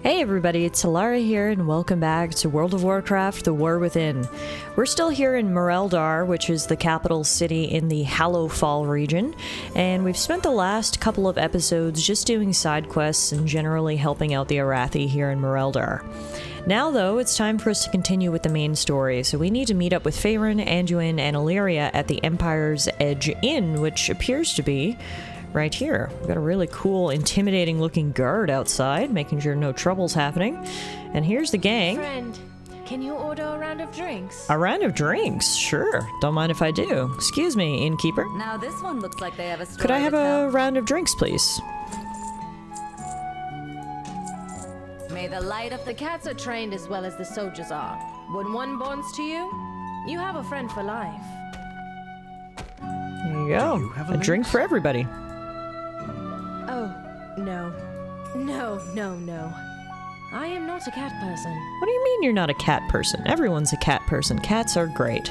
Hey everybody, it's Tallara here, and welcome back to World of Warcraft, The War Within. We're still here in Mereldar, which is the capital city in the Hallowfall region, and we've spent the last couple of episodes just doing side quests and generally helping out the Arathi here in Mereldar. Now though, it's time for us to continue with the main story, so we need to meet up with Faerun, Anduin, and Illyria at the Empire's Edge Inn, which appears to be right here. We've got a really cool, intimidating looking guard outside, making sure no trouble's happening. And here's the gang. Friend, can you order a round of drinks? A round of drinks? Sure. Don't mind if I do. Excuse me, innkeeper. Now this one looks like they have a story. Could I have a round of drinks, please? May the light of the cats are trained as well as the soldiers are. When one bonds to you, you have a friend for life. There you go. A drink for everybody. Oh, no. No. I am not a cat person. What do you mean you're not a cat person? Everyone's a cat person. Cats are great.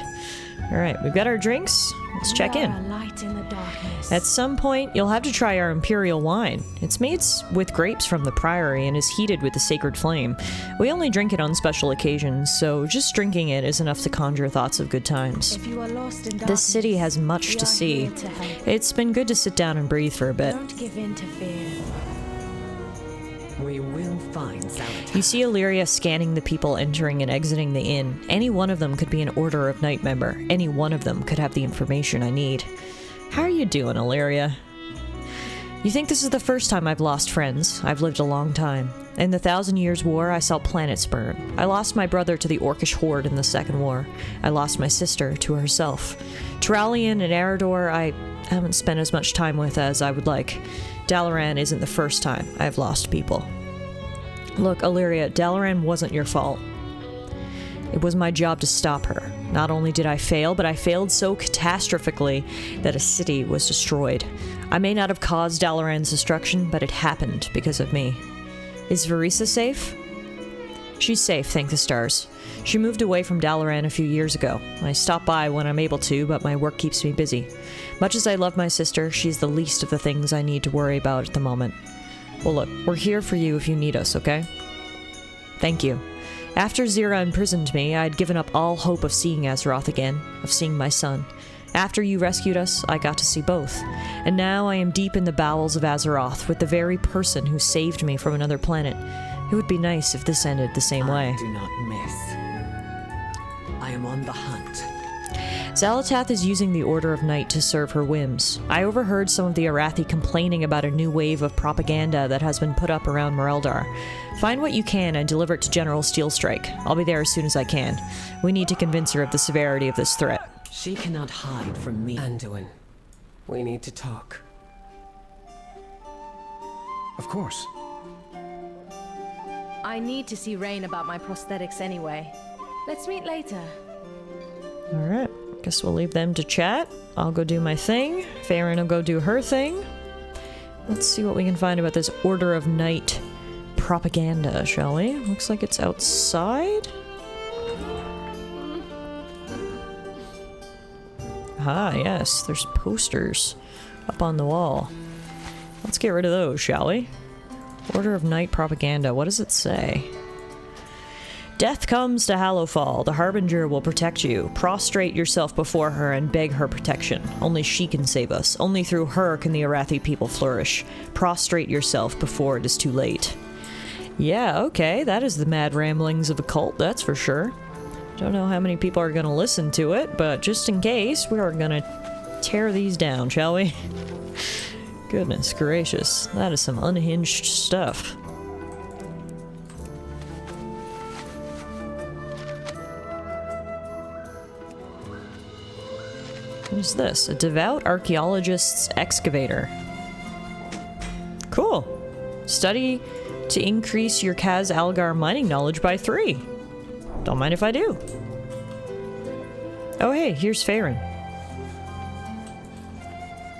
Alright, we've got our drinks. Let's check in. A light in the darkness. At some point, you'll have to try our imperial wine. It's made with grapes from the priory and is heated with the sacred flame. We only drink it on special occasions, so just drinking it is enough to conjure thoughts of good times. If you are lost in darkness, this city has much to see. It's been good to sit down and breathe for a bit. Don't give in to fear. We will find Tallara. You see Illyria scanning the people entering and exiting the inn. Any one of them could be an Order of Night member. Any one of them could have the information I need. How are you doing, Illyria? You think this is the first time I've lost friends? I've lived a long time. In the 1,000 Years' War, I saw planets burn. I lost my brother to the Orcish Horde in the Second War. I lost my sister to herself. Turalian and Eredor, I haven't spent as much time with as I would like. Dalaran isn't the first time I've lost people. Look, Illyria, Dalaran wasn't your fault. It was my job to stop her. Not only did I fail, but I failed so catastrophically that a city was destroyed. I may not have caused Dalaran's destruction, but it happened because of me. Is Verisa safe? She's safe, thank the stars. She moved away from Dalaran a few years ago. I stop by when I'm able to, but my work keeps me busy. Much as I love my sister, she's the least of the things I need to worry about at the moment. Well look, we're here for you if you need us, okay? Thank you. After Zira imprisoned me, I'd given up all hope of seeing Azeroth again, of seeing my son. After you rescued us, I got to see both. And now I am deep in the bowels of Azeroth with the very person who saved me from another planet. It would be nice if this ended the same way. Do not miss. I am on the hunt. Xal'atath is using the Order of Night to serve her whims. I overheard some of the Arathi complaining about a new wave of propaganda that has been put up around Mereldar. Find what you can and deliver it to General Steelstrike. I'll be there as soon as I can. We need to convince her of the severity of this threat. She cannot hide from me. Anduin, we need to talk. Of course. I need to see Rain about my prosthetics anyway. Let's meet later. Alright, guess we'll leave them to chat. I'll go do my thing. Faerun will go do her thing. Let's see what we can find about this Order of Night propaganda, shall we? Looks like it's outside. Ah, yes, there's posters up on the wall. Let's get rid of those, shall we? Order of Night propaganda, what does it say? Death comes to Hallowfall. The Harbinger will protect you. Prostrate yourself before her and beg her protection. Only she can save us. Only through her can the Arathi people flourish. Prostrate yourself before it is too late. Yeah, okay, that is the mad ramblings of a cult, that's for sure. Don't know how many people are going to listen to it, but just in case, we are going to tear these down, shall we? Goodness gracious, that is some unhinged stuff. What is this? A devout archaeologist's excavator. Cool. Study to increase your Kaz Algar mining knowledge by 3. Don't mind if I do. Oh hey, here's Faerun.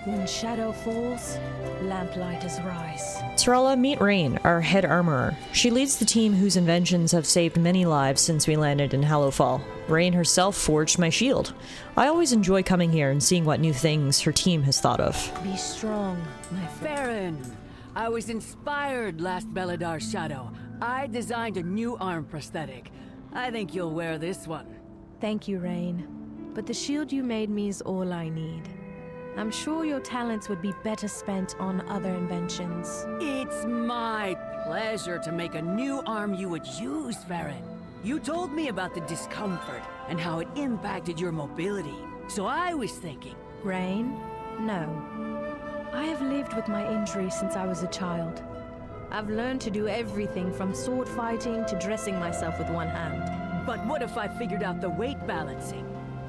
When shadow falls, lamplighters rise. Sarala, meet Rain, our head armorer. She leads the team whose inventions have saved many lives since we landed in Hallowfall. Rain herself forged my shield. I always enjoy coming here and seeing what new things her team has thought of. Be strong, my friend. Faerun, I was inspired last Belladar's shadow. I designed a new arm prosthetic. I think you'll wear this one. Thank you, Rain. But the shield you made me is all I need. I'm sure your talents would be better spent on other inventions. It's my pleasure to make a new arm you would use, Farron. You told me about the discomfort and how it impacted your mobility. So I was thinking... Rain? No. I have lived with my injury since I was a child. I've learned to do everything from sword fighting to dressing myself with one hand. But what if I figured out the weight balancing?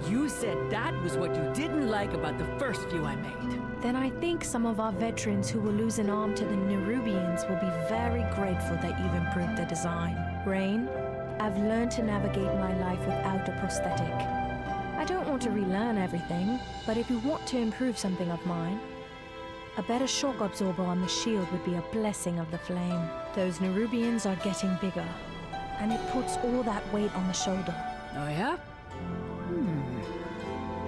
You said that was what you didn't like about the first few I made. Then I think some of our veterans who will lose an arm to the Nerubians will be very grateful that you've improved the design. Rain, I've learned to navigate my life without a prosthetic. I don't want to relearn everything, but if you want to improve something of mine, a better shock absorber on the shield would be a blessing of the flame. Those Nerubians are getting bigger, and it puts all that weight on the shoulder. Oh yeah?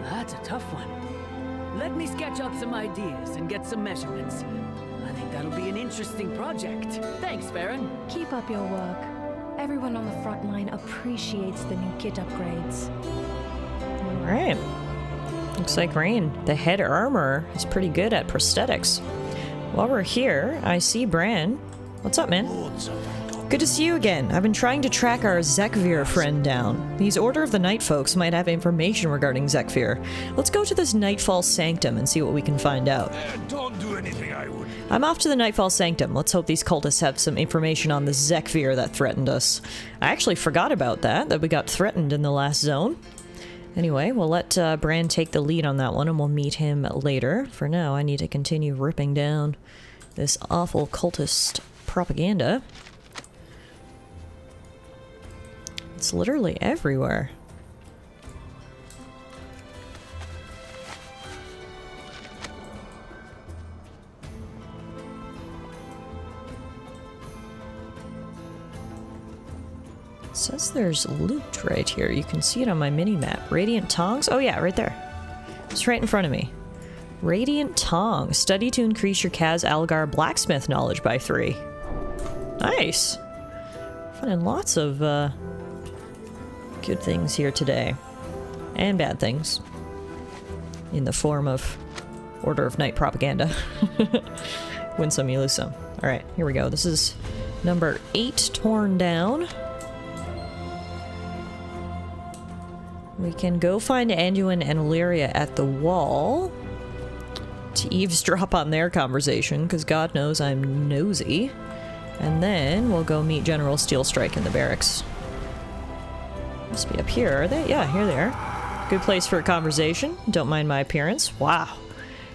That's a tough one. Let me sketch out some ideas and get some measurements. I think that'll be an interesting project. Thanks, Farron. Keep up your work. Everyone on the front line appreciates the new kit upgrades. Alright. Looks like Rain, the head armor, is pretty good at prosthetics. While we're here, I see Bran. What's up, man? Good to see you again. I've been trying to track our Zekvir friend down. These Order of the Night folks might have information regarding Zekvir. Let's go to this Nightfall Sanctum and see what we can find out. Don't do anything I would. I'm off to the Nightfall Sanctum. Let's hope these cultists have some information on the Zekvir that threatened us. I actually forgot about that we got threatened in the last zone. Anyway, we'll let Bran take the lead on that one and we'll meet him later. For now, I need to continue ripping down this awful cultist propaganda. It's literally everywhere. It says there's loot right here. You can see it on my mini-map. Radiant Tongs? Oh yeah, right there. It's right in front of me. Radiant Tongs. Study to increase your Kaz Algar blacksmith knowledge by 3. Nice! Finding lots of, good things here today. And bad things. In the form of Order of Night propaganda. Win some, you lose some. Alright, here we go. This is number 8 torn down. We can go find Anduin and Illyria at the wall to eavesdrop on their conversation, because God knows I'm nosy. And then we'll go meet General Steelstrike in the barracks. Must be up here, are they? Yeah, here they are. Good place for a conversation. Don't mind my appearance. Wow.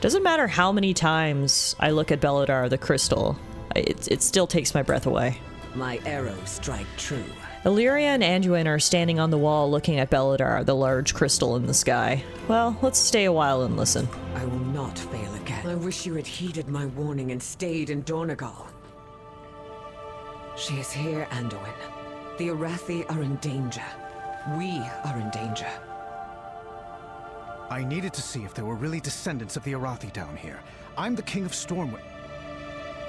Doesn't matter how many times I look at Belladar, the crystal, it still takes my breath away. My arrows strike true. Illyria and Anduin are standing on the wall looking at Belladar, the large crystal in the sky. Well, let's stay a while and listen. I will not fail again. I wish you had heeded my warning and stayed in Dornagal. She is here, Anduin. The Arathi are in danger. We are in danger. I needed to see if there were really descendants of the Arathi down here. I'm the King of Stormwind.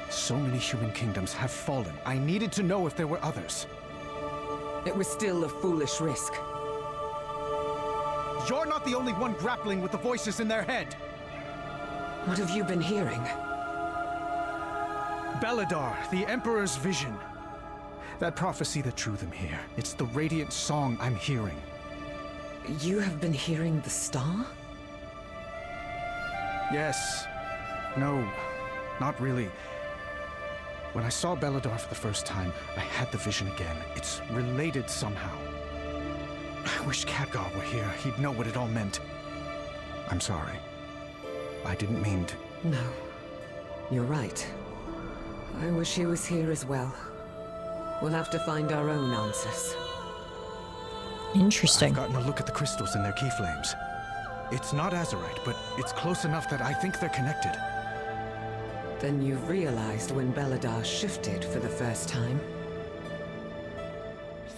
So many human kingdoms have fallen. I needed to know if there were others. It was still a foolish risk. You're not the only one grappling with the voices in their head. What have you been hearing? Belladar, the Emperor's vision. That prophecy that drew them here. It's the radiant song I'm hearing. You have been hearing the star? Yes. No. Not really. When I saw Belladar for the first time, I had the vision again. It's related somehow. I wish Khadgar were here. He'd know what it all meant. I'm sorry. I didn't mean to... No. You're right. I wish he was here as well. We'll have to find our own answers. Interesting. I've gotten a look at the crystals and their key flames. It's not Azerite, but it's close enough that I think they're connected. Then you've realized when Belladar shifted for the first time?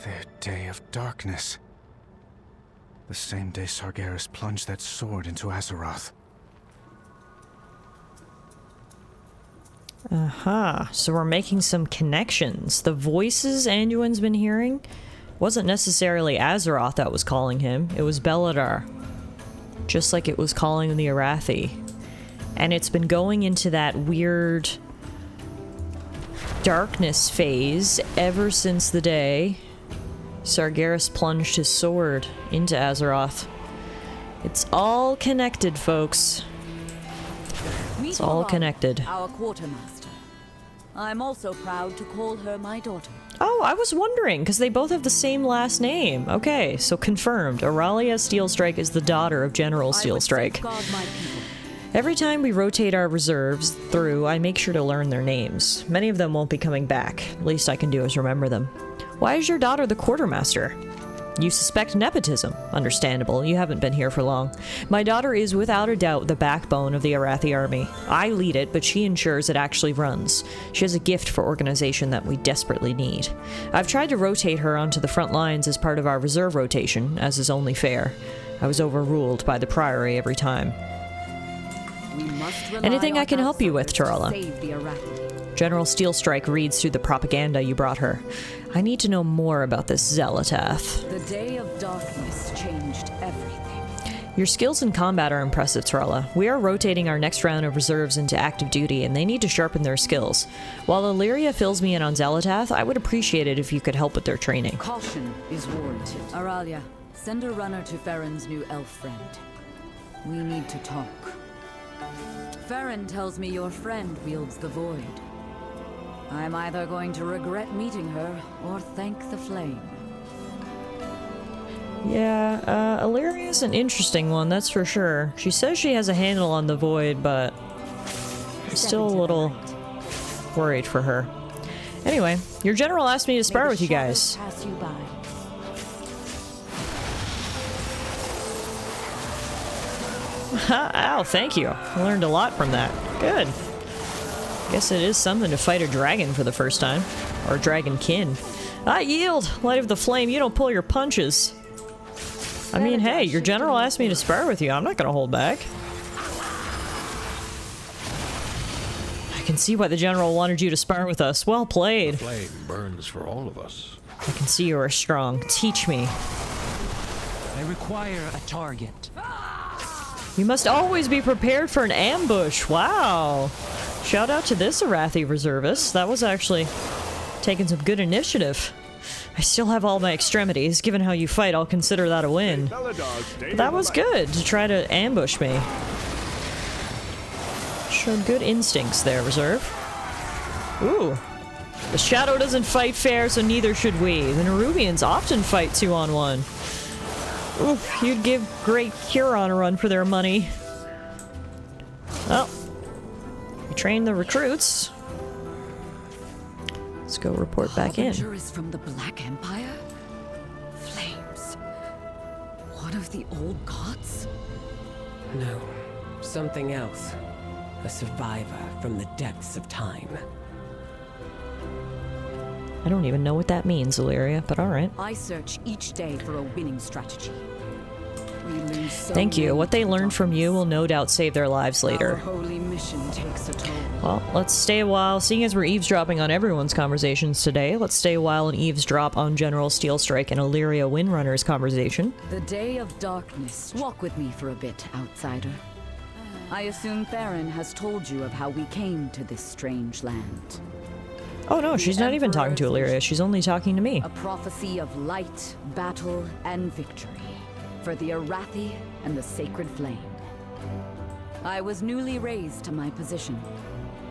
Their day of darkness. The same day Sargeras plunged that sword into Azeroth. Aha, so we're making some connections. The voices Anduin's been hearing wasn't necessarily Azeroth that was calling him, it was Beladar. Just like it was calling the Arathi. And it's been going into that weird darkness phase ever since the day Sargeras plunged his sword into Azeroth. It's all connected, folks. It's all connected. Our quartermaster. I'm also proud to call her my daughter. Oh, I was wondering, because they both have the same last name. Okay, so confirmed. Auralia Steelstrike is the daughter of General Steelstrike. Every time we rotate our reserves through, I make sure to learn their names. Many of them won't be coming back. Least I can do is remember them. Why is your daughter the quartermaster? You suspect nepotism. Understandable, you haven't been here for long. My daughter is without a doubt the backbone of the Arathi army. I lead it, but she ensures it actually runs. She has a gift for organization that we desperately need. I've tried to rotate her onto the front lines as part of our reserve rotation, as is only fair. I was overruled by the Priory every time. Anything I can help you with, Tallara? General Steelstrike reads through the propaganda you brought her. I need to know more about this Zelatath. The Day of Darkness changed everything. Your skills in combat are impressive, Tallara. We are rotating our next round of reserves into active duty, and they need to sharpen their skills. While Illyria fills me in on Zelatath, I would appreciate it if you could help with their training. Caution is warranted. Auralia, send a runner to Farron's new elf friend. We need to talk. Farron tells me your friend wields the Void. I'm either going to regret meeting her, or thank the flame. Yeah, Illyria's an interesting one, that's for sure. She says she has a handle on the Void, but I'm still a little worried for her. Anyway, your general asked me to spar with you guys. Pass you by. Ow, thank you. I learned a lot from that. Good. Guess it is something to fight a dragon for the first time. Or a dragonkin. I yield! Light of the flame, you don't pull your punches. I mean, hey, your general asked me to spar with you. I'm not gonna hold back. I can see why the general wanted you to spar with us. Well played. The flame burns for all of us. I can see you are strong. Teach me. I require a target. You must always be prepared for an ambush. Wow. Shout out to this Arathi reservist. That was actually taking some good initiative. I still have all my extremities. Given how you fight, I'll consider that a win. But that was good to try to ambush me. Showed good instincts there, reserve. Ooh. The Shadow doesn't fight fair, so neither should we. The Nerubians often fight 2-on-1. Oof, you'd give Great Huron a run for their money. Well, we trained the recruits. Let's go report back in. Harbingers from the Black Empire? Flames. One of the old gods? No, something else. A survivor from the depths of time. I don't even know what that means, Illyria, but alright. I search each day for a winning strategy. We lose so Thank you. many What they learned from you darkness. will no doubt save their lives Our later. holy mission takes a toll. Well, let's stay a while. Seeing as we're eavesdropping on everyone's conversations today, let's stay a while and eavesdrop on General Steelstrike and Illyria Windrunner's conversation. The Day of Darkness. Walk with me for a bit, outsider. I assume Farron has told you of how we came to this strange land. Oh no, she's not even talking to Illyria. She's only talking to me. A prophecy of light, battle, and victory. For the Arathi and the Sacred Flame. I was newly raised to my position.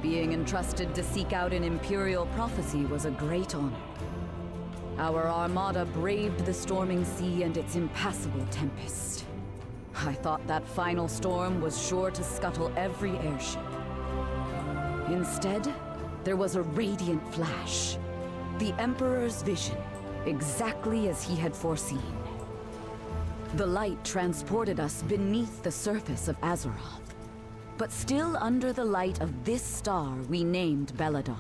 Being entrusted to seek out an Imperial prophecy was a great honor. Our armada braved the storming sea and its impassable tempest. I thought that final storm was sure to scuttle every airship. Instead, there was a radiant flash. The Emperor's vision, exactly as he had foreseen. The light transported us beneath the surface of Azeroth. But still under the light of this star we named Beladar.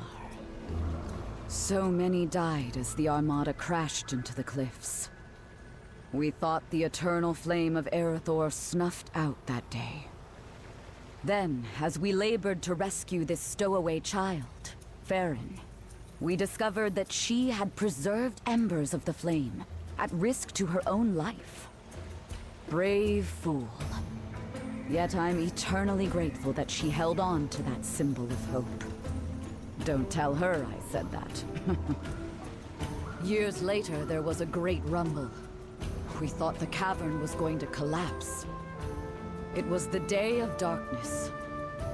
So many died as the Armada crashed into the cliffs. We thought the eternal flame of Erethdor snuffed out that day. Then, as we labored to rescue this stowaway child, Farron, we discovered that she had preserved embers of the flame, at risk to her own life. Brave fool. Yet I'm eternally grateful that she held on to that symbol of hope. Don't tell her I said that. Years later, there was a great rumble. We thought the cavern was going to collapse. It was the Day of Darkness,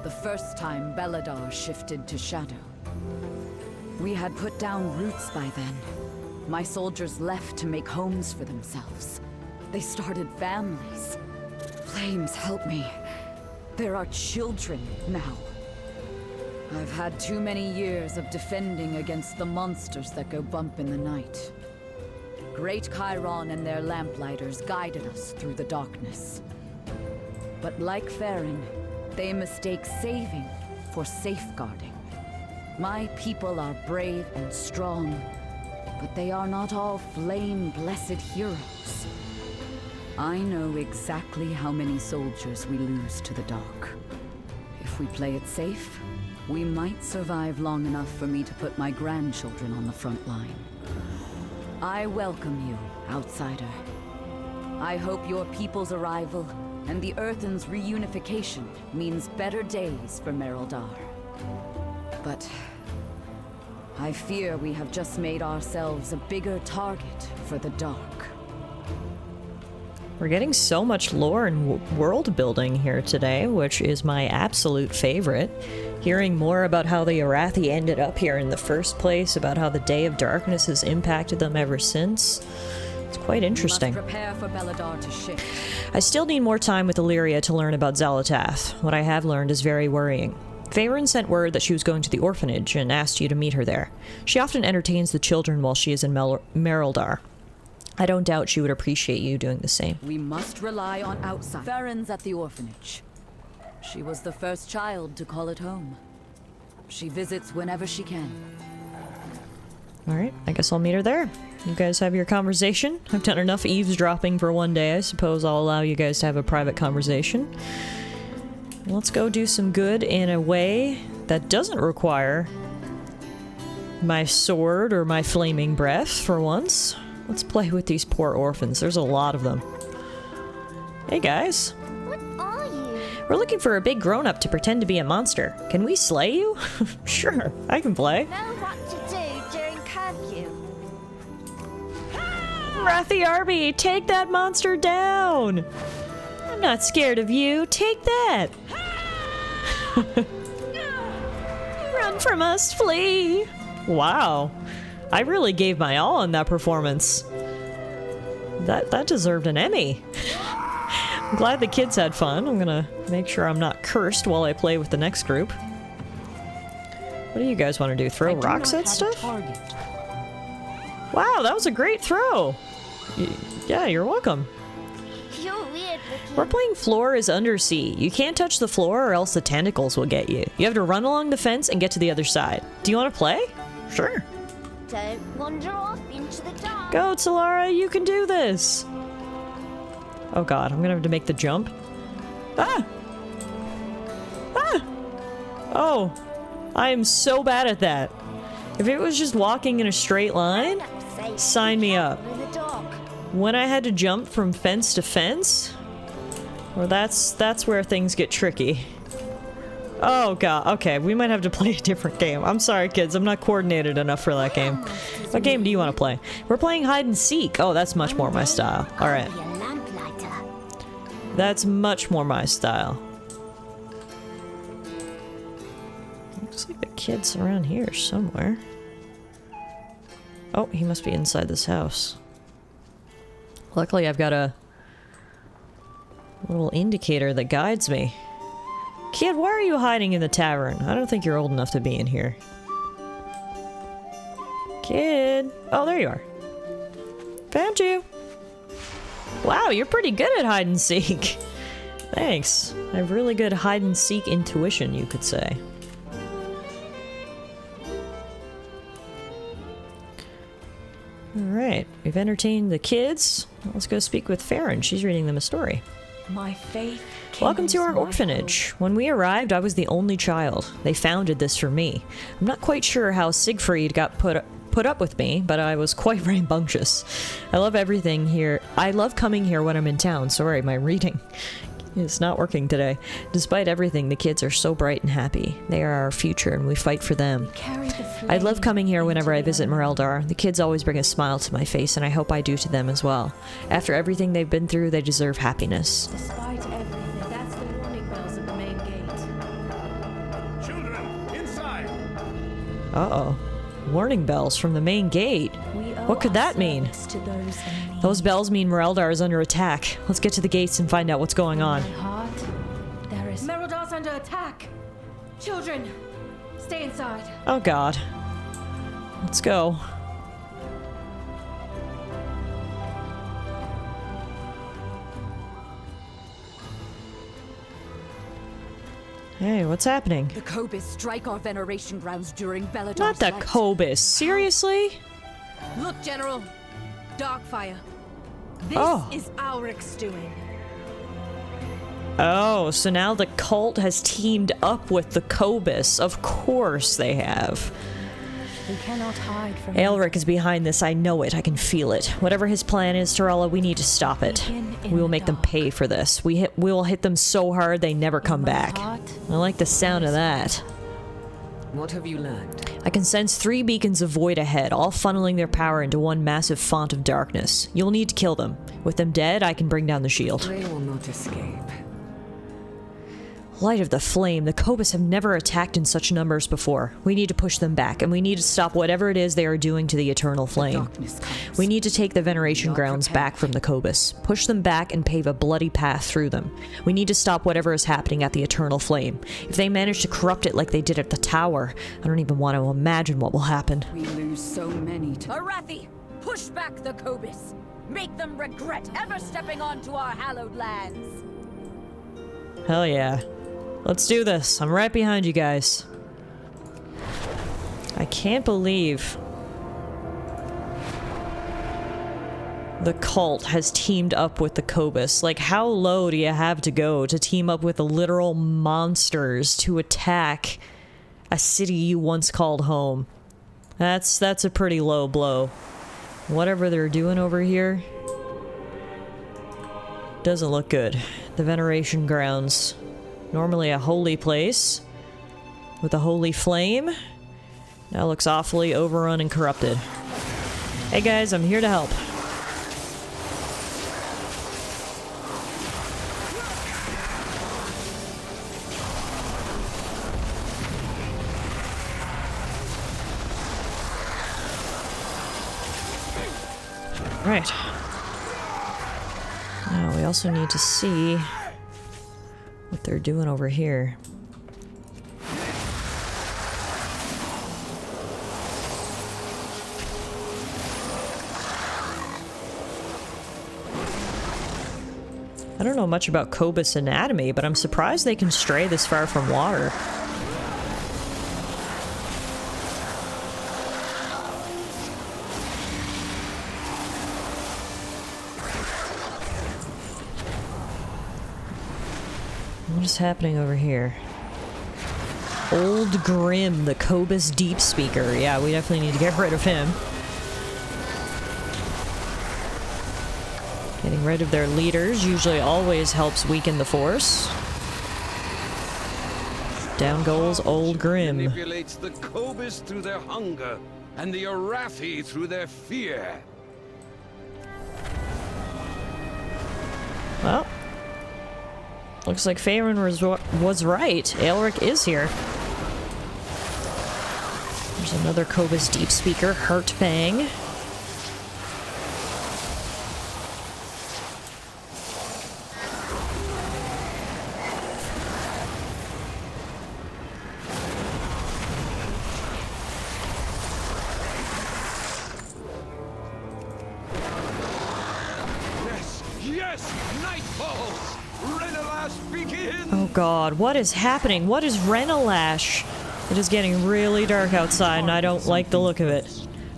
the first time Beladar shifted to Shadow. We had put down roots by then. My soldiers left to make homes for themselves. They started families. Flames, help me. There are children now. I've had too many years of defending against the monsters that go bump in the night. Great Chiron and their lamplighters guided us through the darkness. But like Farron, they mistake saving for safeguarding. My people are brave and strong, but they are not all flame-blessed heroes. I know exactly how many soldiers we lose to the dark. If we play it safe, we might survive long enough for me to put my grandchildren on the front line. I welcome you, outsider. I hope your people's arrival and the Earthen's reunification means better days for Merildar. But I fear we have just made ourselves a bigger target for the dark. We're getting so much lore and world building here today, which is my absolute favorite. Hearing more about how the Arathi ended up here in the first place, about how the Day of Darkness has impacted them ever since. It's quite interesting. We must prepare for Beladar to shift. I still need more time with Illyria to learn about Xalatath. What I have learned is very worrying. Farron sent word that she was going to the orphanage and asked you to meet her there. She often entertains the children while she is in Merildar. I don't doubt she would appreciate you doing the same. We must rely on outside. Farron's at the orphanage. She was the first child to call it home. She visits whenever she can. Alright, I guess I'll meet her there. You guys have your conversation. I've done enough eavesdropping for one day. I suppose I'll allow you guys to have a private conversation. Let's go do some good in a way that doesn't require my sword or my flaming breath for once. Let's play with these poor orphans. There's a lot of them. Hey guys. What are you? We're looking for a big grown-up to pretend to be a monster. Can we slay you? Sure, I can play. Know what to do during curfew. Wrathy Arby, take that monster down! I'm not scared of you. Take that! Run from us, flee! Wow. I really gave my all in that performance. That deserved an Emmy. I'm glad the kids had fun. I'm gonna make sure I'm not cursed while I play with the next group. What do you guys want to do? Throw rocks at stuff? Wow, that was a great throw! Yeah, you're welcome. You're weird looking. We're playing Floor is Undersea. You can't touch the floor or else the tentacles will get you. You have to run along the fence and get to the other side. Do you want to play? Sure. Don't wander off into the dark. Go, Tallara, you can do this! Oh god, I'm gonna have to make the jump. Ah! Ah! Oh, I am so bad at that. If it was just walking in a straight line, sign me up. In the dark. When I had to jump from fence to fence, well, that's where things get tricky. Oh god, okay, we might have to play a different game. I'm sorry kids, I'm not coordinated enough for that game. What game do you want to play? We're playing hide and seek. Oh, that's much more my style. Alright. That's much more my style. Looks like the kid's around here somewhere. Oh, he must be inside this house. Luckily I've got a little indicator that guides me. Kid, why are you hiding in the tavern? I don't think you're old enough to be in here. Kid! Oh, there you are. Found you! Wow, you're pretty good at hide and seek. Thanks. I have really good hide and seek intuition, you could say. Alright, we've entertained the kids. Let's go speak with Farron. She's reading them a story. My faith. Welcome to our kindles my orphanage. When we arrived, I was the only child. They founded this for me. I'm not quite sure how Siegfried got put up with me, but I was quite rambunctious. I love everything here. I love coming here when I'm in town. Sorry, my reading is not working today. Despite everything, the kids are so bright and happy. They are our future, and we fight for them. Carry the I love flame coming here whenever I into the visit unknown. Mereldar. The kids always bring a smile to my face, and I hope I do to them as well. After everything they've been through, they deserve happiness. Despite everything, that's the warning bells at the main gate. Children, inside! Uh-oh. Warning bells from the main gate. We owe What could our that mean? service to those in need. Those bells mean Mereldar is under attack. Let's get to the gates and find out what's going on. My heart, there is. Mereldar's under attack! Children, stay inside. Oh god. Let's go. Hey, what's happening? The Cobus strike our veneration grounds during Belladar's Not the light. Cobus. Seriously? Look, General. Darkfire. This Oh. is Auric's doing. Oh, so now the cult has teamed up with the Cobus. Of course they have. We cannot hide from Aelric is behind this. I know it. I can feel it. Whatever his plan is, Tallara, we need to stop it. Begin in We will the make them dark. pay for this. We will hit them so hard they never come my back. heart, I like the sound of that. What have you learned? I can sense 3 beacons of void ahead, all funneling their power into one massive font of darkness. You'll need to kill them. With them dead, I can bring down the shield. They will not escape. Light of the Flame, the Cobus have never attacked in such numbers before. We need to push them back, and we need to stop whatever it is they are doing to the Eternal Flame. Darkness comes. We need to take the Veneration grounds back from the Cobus, push them back and pave a bloody path through them. We need to stop whatever is happening at the Eternal Flame. If they manage to corrupt it like they did at the Tower, I don't even want to imagine what will happen. We lose so many to Arathi! Push back the Cobus! Make them regret ever stepping onto our hallowed lands! Hell yeah. Let's do this. I'm right behind you guys. I can't believe the cult has teamed up with the Cobus. Like, how low do you have to go to team up with the literal monsters to attack a city you once called home? That's a pretty low blow. Whatever they're doing over here doesn't look good. The Veneration grounds. Normally a holy place with a holy flame. Now looks awfully overrun and corrupted. Hey guys, I'm here to help. Right. Now we also need to see what they're doing over here. I don't know much about Cobus anatomy, but I'm surprised they can stray this far from water. What is happening over here? Old Grim, the Cobus Deep Speaker. Yeah, we definitely need to get rid of him. Getting rid of their leaders usually always helps weaken the force. Down goes Old Grim. Manipulates the Cobus through their hunger, and the Arathi through their fear. Well, looks like Faerun was right. Aelric is here. There's another Cobus Deep Speaker, Hurtfang. Yes! Night falls! Renalash begins! Oh god, what is happening? What is Renalash? It is getting really dark outside and I don't like the look of it.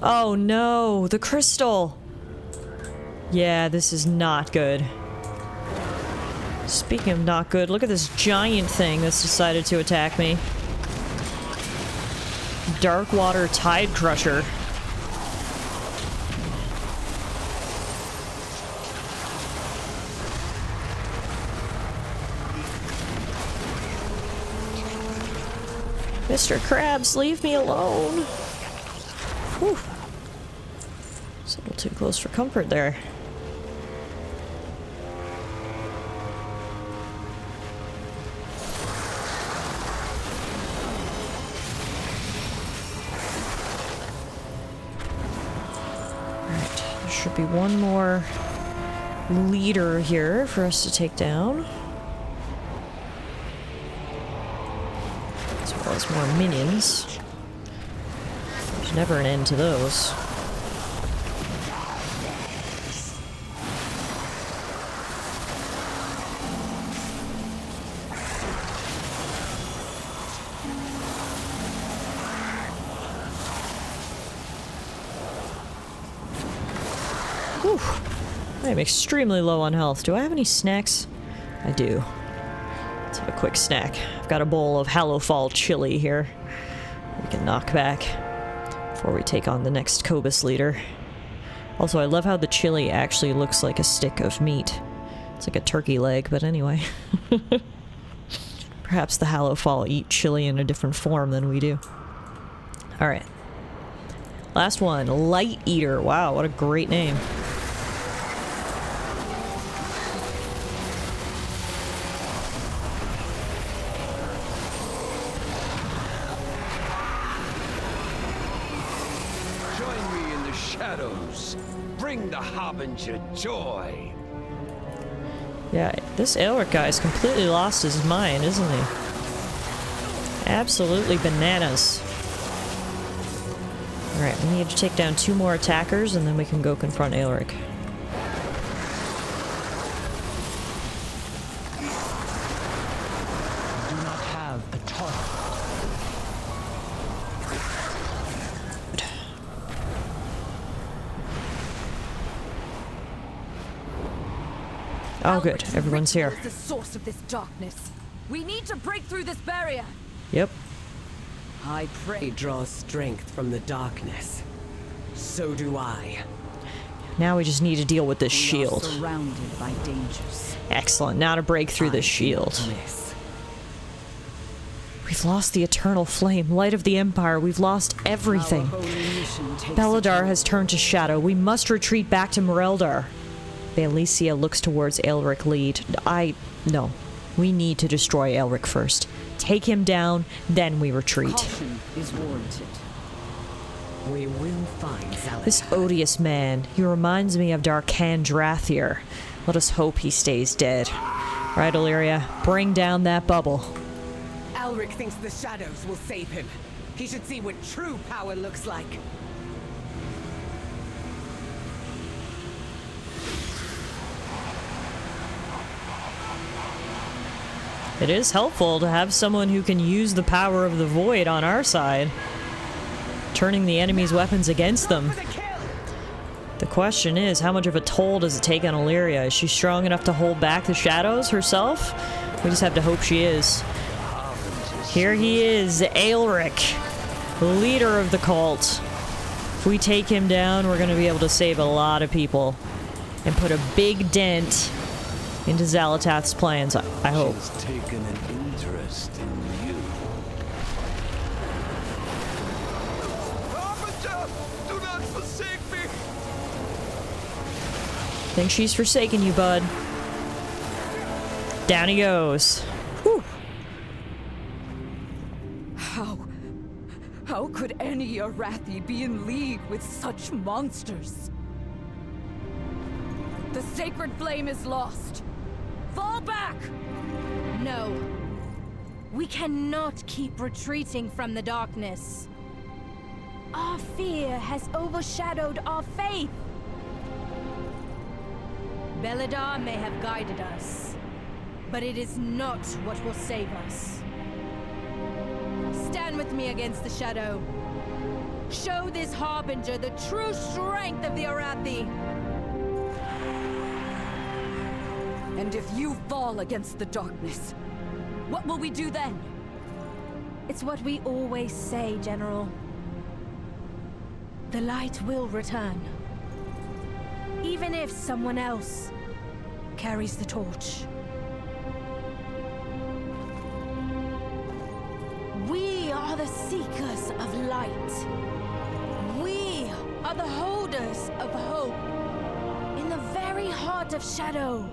Oh no, the crystal! Yeah, this is not good. Speaking of not good, look at this giant thing that's decided to attack me. Darkwater Tide Crusher. Mr. Krabs, leave me alone. Whew. It's a little too close for comfort there. Alright, there should be one more leader here for us to take down. More minions. There's never an end to those. Whew. I am extremely low on health. Do I have any snacks? I do. Let's have a quick snack. I've got a bowl of Hallowfall chili here. We can knock back before we take on the next Cobus leader. Also, I love how the chili actually looks like a stick of meat. It's like a turkey leg, but anyway. Perhaps the Hallowfall eat chili in a different form than we do. Alright. Last one. Light Eater. Wow, what a great name. Bring the Harbinger joy. Yeah, this Aelric guy's completely lost his mind, isn't he? Absolutely bananas. Alright, we need to take down 2 more attackers and then we can go confront Aelric. Do not have a target. Oh, good. Everyone's here. The source of this darkness. We need to break through this barrier. Yep. I pray draws strength from the darkness. So do I. Now we just need to deal with this shield. Surrounded by dangers. Excellent. Now to break through this shield. We've lost the eternal flame, light of the Empire. We've lost everything. Beladar has turned to shadow. We must retreat back to Moreldar. Alicia looks towards Aelric lead. No. We need to destroy Aelric first. Take him down, then we retreat. Caution is warranted. We will find Zalatath. This odious man, he reminds me of Darkan Drathier. Let us hope he stays dead. Right, Illyria? Bring down that bubble. Aelric thinks the shadows will save him. He should see what true power looks like. It is helpful to have someone who can use the power of the void on our side, turning the enemy's weapons against them. The question is, how much of a toll does it take on Illyria? Is she strong enough to hold back the shadows herself? We just have to hope she is. Here he is, Aelric, leader of the cult. If we take him down, we're going to be able to save a lot of people and put a big dent into Zalatath's plans, I hope. She's taken an interest in you. Harbinger, do not forsake me. Think she's forsaken you, bud. Down he goes. Whew. How could any Arathi be in league with such monsters? The sacred flame is lost. Fall back! No. We cannot keep retreating from the darkness. Our fear has overshadowed our faith. Beladar may have guided us, but it is not what will save us. Stand with me against the shadow. Show this Harbinger the true strength of the Arathi. And if you fall against the darkness, what will we do then? It's what we always say, General. The light will return. Even if someone else carries the torch. We are the seekers of light. We are the holders of hope. In the very heart of shadow.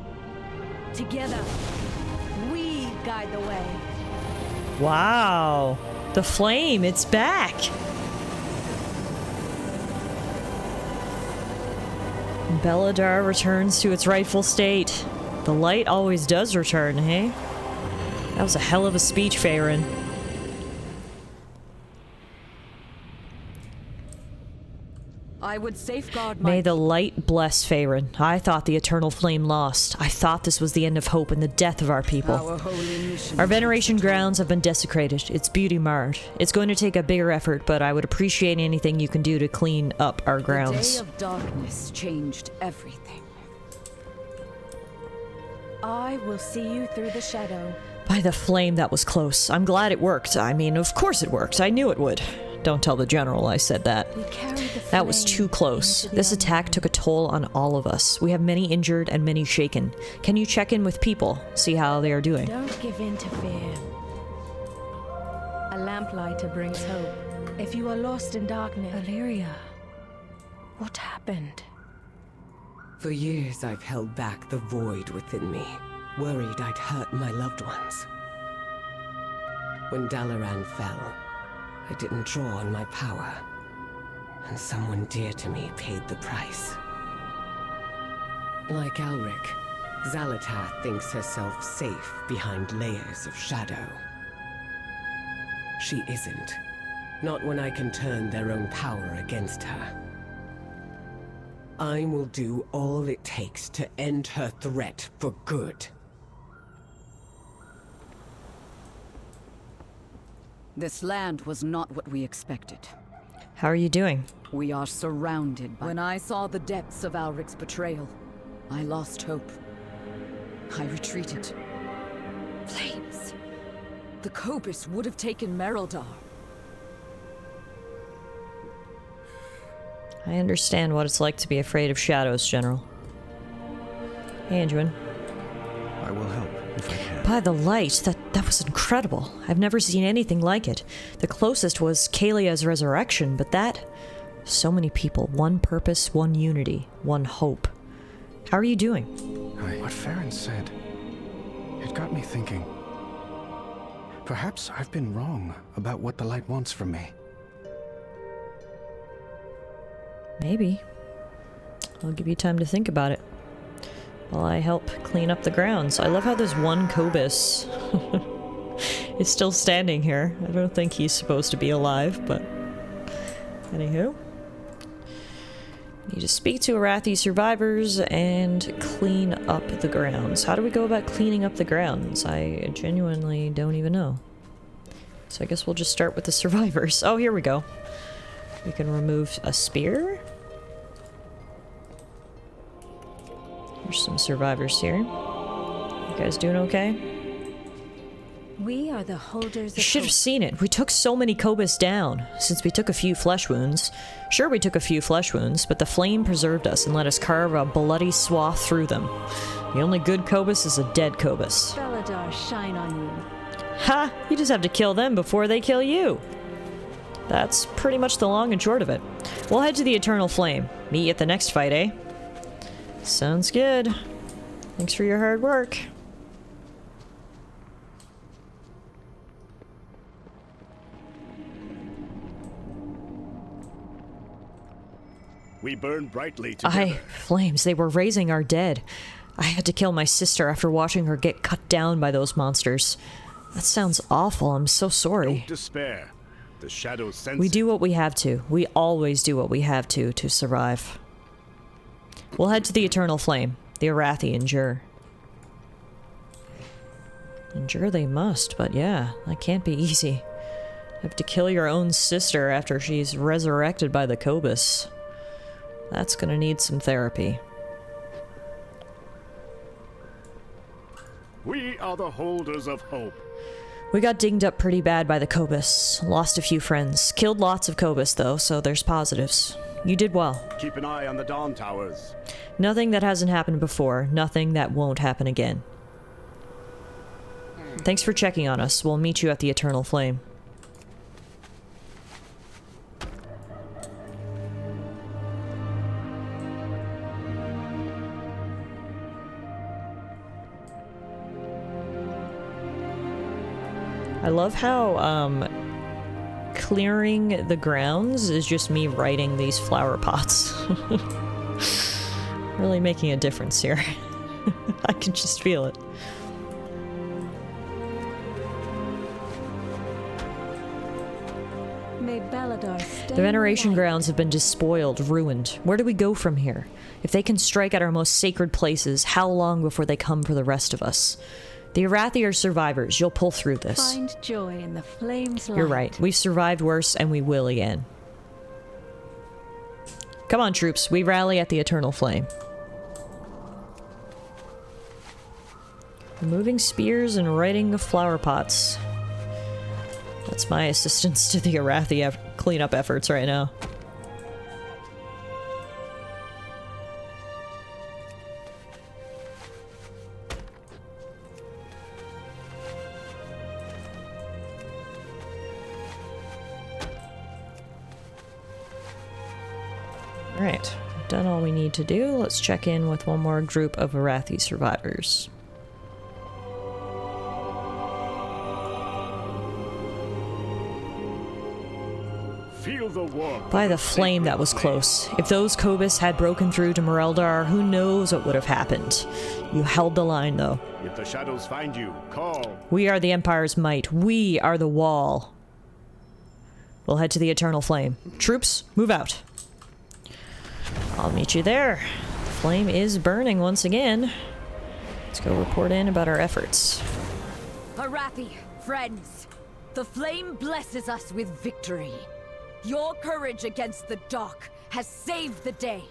Together, we guide the way. Wow. The flame, it's back. Belladar returns to its rightful state. The light always does return, hey? That was a hell of a speech, Faerun. I would safeguard my... May the light bless Faerun. I thought the eternal flame lost. I thought this was the end of hope and the death of our people. Our veneration grounds have been desecrated, its beauty marred. It's going to take a bigger effort, but I would appreciate anything you can do to clean up our grounds. The day of darkness changed everything. I will see you through the shadow. By the flame, that was close. I'm glad it worked. I mean, of course it worked. I knew it would. Don't tell the general I said that. That was too close. This attack took a toll on all of us. We have many injured and many shaken. Can you check in with people? See how they are doing? Don't give in to fear. A lamplighter brings hope. If you are lost in darkness... Valeria, what happened? For years I've held back the void within me, worried I'd hurt my loved ones. When Tallara fell, I didn't draw on my power, and someone dear to me paid the price. Like Alric, Xal'atath thinks herself safe behind layers of shadow. She isn't. Not when I can turn their own power against her. I will do all it takes to end her threat for good. This land was not what we expected. How are you doing? We are surrounded by... When I saw the depths of Alric's betrayal, I lost hope. I retreated. Flames! The Cobus would have taken Mereldar. I understand what it's like to be afraid of shadows, General. Hey, Anduin. I will help if I can. By the light, that was incredible. I've never seen anything like it. The closest was Kalia's resurrection, but that... So many people, one purpose, one unity, one hope. How are you doing? What Faerun said, it got me thinking. Perhaps I've been wrong about what the light wants from me. Maybe. I'll give you time to think about it. While I help clean up the grounds. I love how there's one Cobus is still standing here. I don't think he's supposed to be alive, but... Anywho. Need to speak to Arathi survivors and clean up the grounds. How do we go about cleaning up the grounds? I genuinely don't even know. So I guess we'll just start with the survivors. Oh, here we go. We can remove a spear. There's some survivors here. You guys doing okay? We are the holders of You should have seen it. We took so many Cobus down, since we took a few flesh wounds. Sure, we took a few flesh wounds, but the flame preserved us and let us carve a bloody swath through them. The only good Cobus is a dead Cobus. Belladar shine on you. Ha! You just have to kill them before they kill you. That's pretty much the long and short of it. We'll head to the Eternal Flame. Meet you at the next fight, eh? Sounds good. Thanks for your hard work. We burn brightly together. Flames, they were raising our dead. I had to kill my sister after watching her get cut down by those monsters. That sounds awful. I'm so sorry. Don't despair. The shadows sense We do what we have to. We always do what we have to survive. We'll head to the Eternal Flame. The Arathi endure. Endure they must, but yeah, that can't be easy. Have to kill your own sister after she's resurrected by the Cobus. That's gonna need some therapy. We are the holders of hope. We got dinged up pretty bad by the Cobus. Lost a few friends. Killed lots of Cobus, though, so there's positives. You did well. Keep an eye on the Dawn Towers. Nothing that hasn't happened before. Nothing that won't happen again. Thanks for checking on us. We'll meet you at the Eternal Flame. I love how, clearing the grounds is just me writing these flower pots. Really making a difference here. I can just feel it. May Belladar stay The veneration in the light. grounds have been despoiled, ruined. Where do we go from here? If they can strike at our most sacred places, how long before they come for the rest of us? The Arathi are survivors. You'll pull through this. Find joy in the flames. You're right. We've survived worse, and we will again. Come on, troops. We rally at the Eternal Flame. Removing spears and writing of flower pots. That's my assistance to the Arathi cleanup efforts right now. Alright, done all we need to do. Let's check in with one more group of Arathi survivors. Feel the warmth. By the flame, that was close. If those Cobus had broken through to Mereldar, who knows what would have happened. You held the line, though. If the shadows find you, call. We are the Empire's might. We are the wall. We'll head to the Eternal Flame. Troops, move out. I'll meet you there. The flame is burning once again. Let's go report in about our efforts. Arathi, friends, the flame blesses us with victory. Your courage against the dark has saved the day.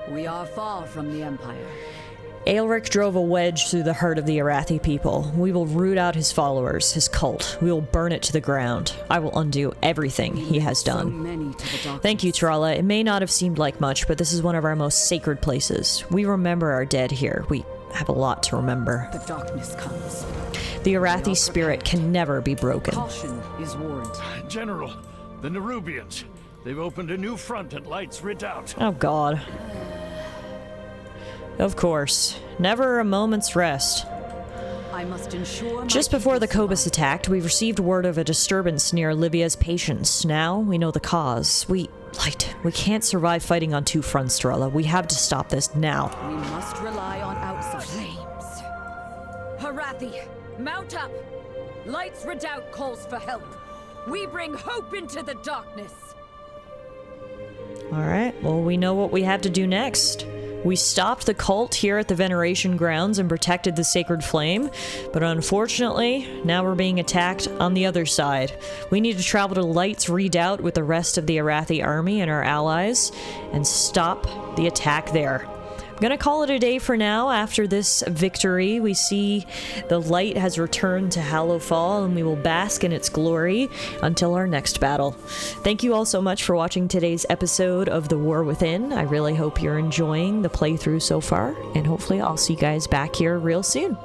We are far from the Empire. Aelric drove a wedge through the heart of the Arathi people. We will root out his followers, his cult. We will burn it to the ground. I will undo everything he has done. Thank you, Tallara. It may not have seemed like much, but this is one of our most sacred places. We remember our dead here. We have a lot to remember. The darkness comes. The Arathi spirit can never be broken. Caution is warranted. General, the Nerubians. They've opened a new front at Light's Redoubt. Oh, God. Of course. Never a moment's rest. I must ensure Just before the Cobus attacked, we received word of a disturbance near Livia's patients. Now we know the cause. We can't survive fighting on two fronts, Tallara. We have to stop this now. We must rely on outside flames. Arathi, mount up! Light's Redoubt calls for help. We bring hope into the darkness. Alright, well, we know what we have to do next. We stopped the cult here at the Veneration Grounds and protected the Sacred Flame, but unfortunately, now we're being attacked on the other side. We need to travel to Light's Redoubt with the rest of the Arathi army and our allies, and stop the attack there. I'm gonna call it a day for now. After this victory, we see the light has returned to Hallowfall, and we will bask in its glory until our next battle. Thank you all so much for watching today's episode of The War Within. I really hope you're enjoying the playthrough so far, and hopefully I'll see you guys back here real soon.